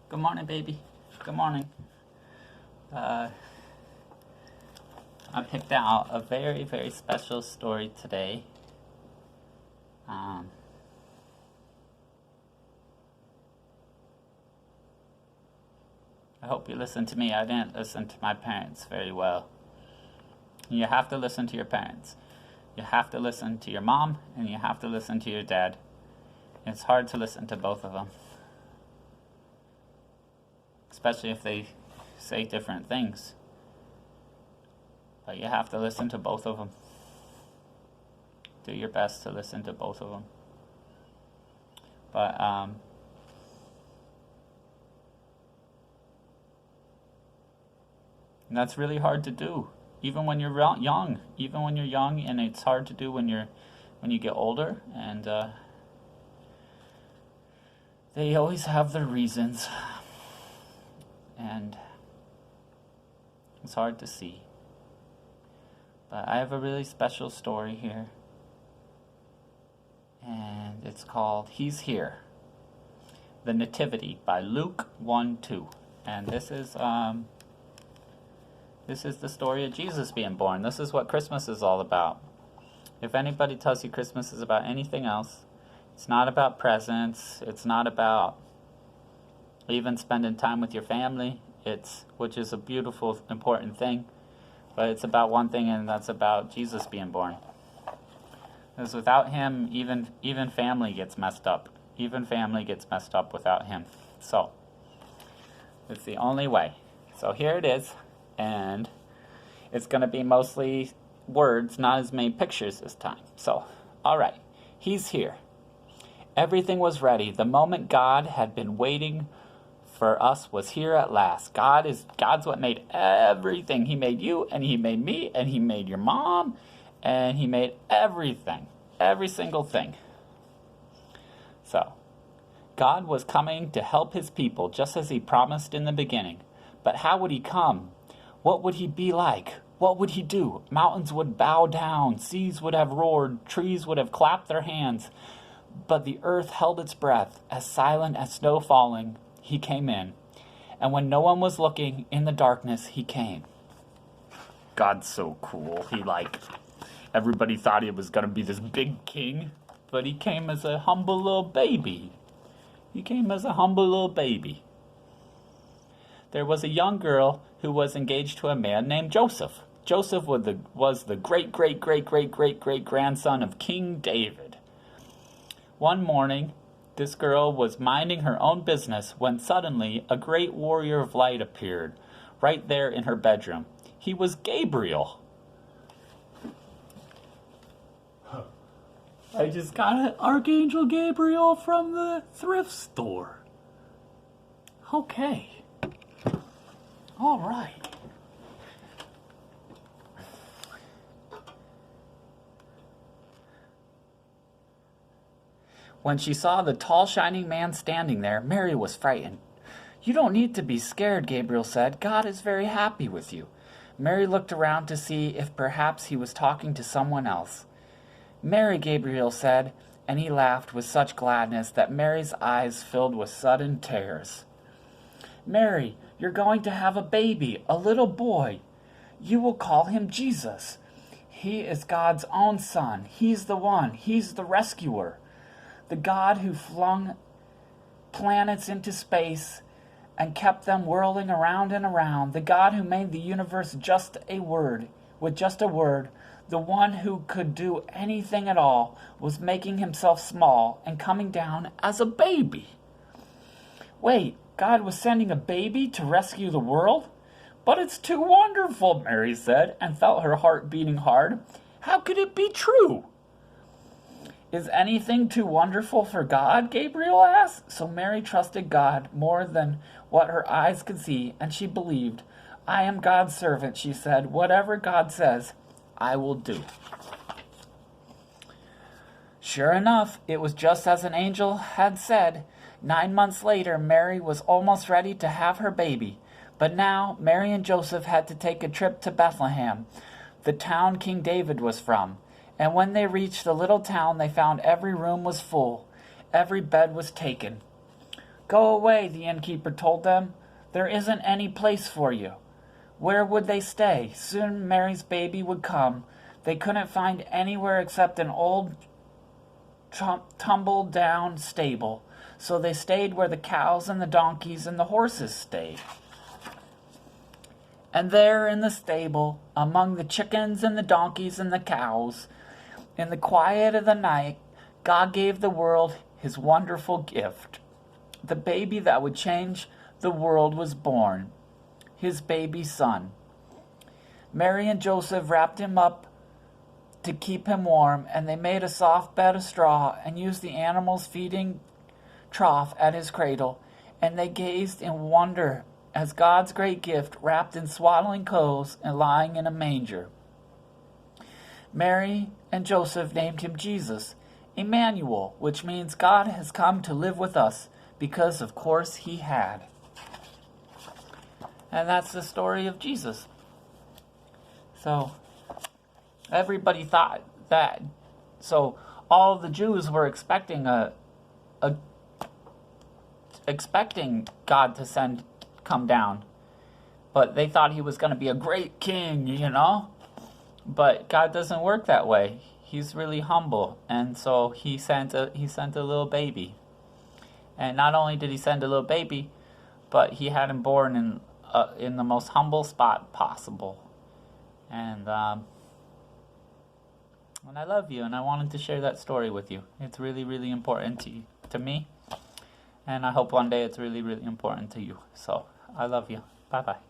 Good morning, baby. Good morning. I picked out a very, very special story today. I hope you listen to me. I didn't listen to my parents very well. You have to listen to your parents. You have to listen to your mom, and you have to listen to your dad. It's hard to listen to both of them, especially if they say different things. But you have to listen to both of them. Do your best to listen to both of them. But that's really hard to do, even when you're young. Even when you're young, and it's hard to do when you get older. And they always have their reasons, and it's hard to see. But I have a really special story here, and it's called He's Here, The Nativity by Luke 1:2. And this is the story of Jesus being born. This is what Christmas is all about. If anybody tells you Christmas is about anything else, it's not about presents, it's not about even spending time with your family, which is a beautiful, important thing, but it's about one thing, and that's about Jesus being born. Because without him, even family gets messed up. Even family gets messed up without him. So, it's the only way. So here it is, and it's going to be mostly words, not as many pictures this time. So, all right, he's here. Everything was ready. The moment God had been waiting for us was here at last. God's what made everything. He made you, and he made me, and he made your mom, and he made everything. Every single thing. So, God was coming to help his people, just as he promised in the beginning. But how would he come? What would he be like? What would he do? Mountains would bow down, seas would have roared, trees would have clapped their hands. But the earth held its breath, as silent as snow falling, he came in. And when no one was looking, in the darkness, he came. God's so cool. Everybody thought he was going to be this big king, but he came as a humble little baby. There was a young girl who was engaged to a man named Joseph. Joseph was the great-great-great-great-great-great-grandson of King David. One morning, this girl was minding her own business when suddenly a great warrior of light appeared right there in her bedroom. He was Gabriel. I just got an Archangel Gabriel from the thrift store. Okay. All right. When she saw the tall, shining man standing there, Mary was frightened. "You don't need to be scared," Gabriel said. "God is very happy with you." Mary looked around to see if perhaps he was talking to someone else. "Mary," Gabriel said, and he laughed with such gladness that Mary's eyes filled with sudden tears. "Mary, you're going to have a baby, a little boy. You will call him Jesus. He is God's own son. He's the one. He's the rescuer. The God who flung planets into space and kept them whirling around and around. The God who made the universe with just a word. The one who could do anything at all was making himself small and coming down as a baby." "Wait, God was sending a baby to rescue the world? But it's too wonderful," Mary said, and felt her heart beating hard. "How could it be true?" "Is anything too wonderful for God?" Gabriel asked. So Mary trusted God more than what her eyes could see, and she believed. "I am God's servant," she said. "Whatever God says, I will do." Sure enough, it was just as an angel had said. 9 months later, Mary was almost ready to have her baby. But now, Mary and Joseph had to take a trip to Bethlehem, the town King David was from. And when they reached the little town, they found every room was full. Every bed was taken. "Go away," the innkeeper told them. "There isn't any place for you." Where would they stay? Soon Mary's baby would come. They couldn't find anywhere except an old tumble-down stable, so they stayed where the cows and the donkeys and the horses stayed. And there in the stable, among the chickens and the donkeys and the cows, in the quiet of the night, God gave the world his wonderful gift. The baby that would change the world was born, his baby son. Mary and Joseph wrapped him up to keep him warm, and they made a soft bed of straw and used the animal's feeding trough at his cradle, and they gazed in wonder as God's great gift wrapped in swaddling clothes and lying in a manger. Mary and Joseph named him Jesus, Emmanuel, which means God has come to live with us, because of course he had. And that's the story of Jesus. So everybody thought that. So all the Jews were expecting expecting God to come down, but they thought he was going to be a great king, But God doesn't work that way. He's really humble, and so he sent a little baby. And not only did he send a little baby, but he had him born in the most humble spot possible. And I love you, and I wanted to share that story with you. It's really, really important to me, and I hope one day it's really, really important to you. So I love you. Bye-bye.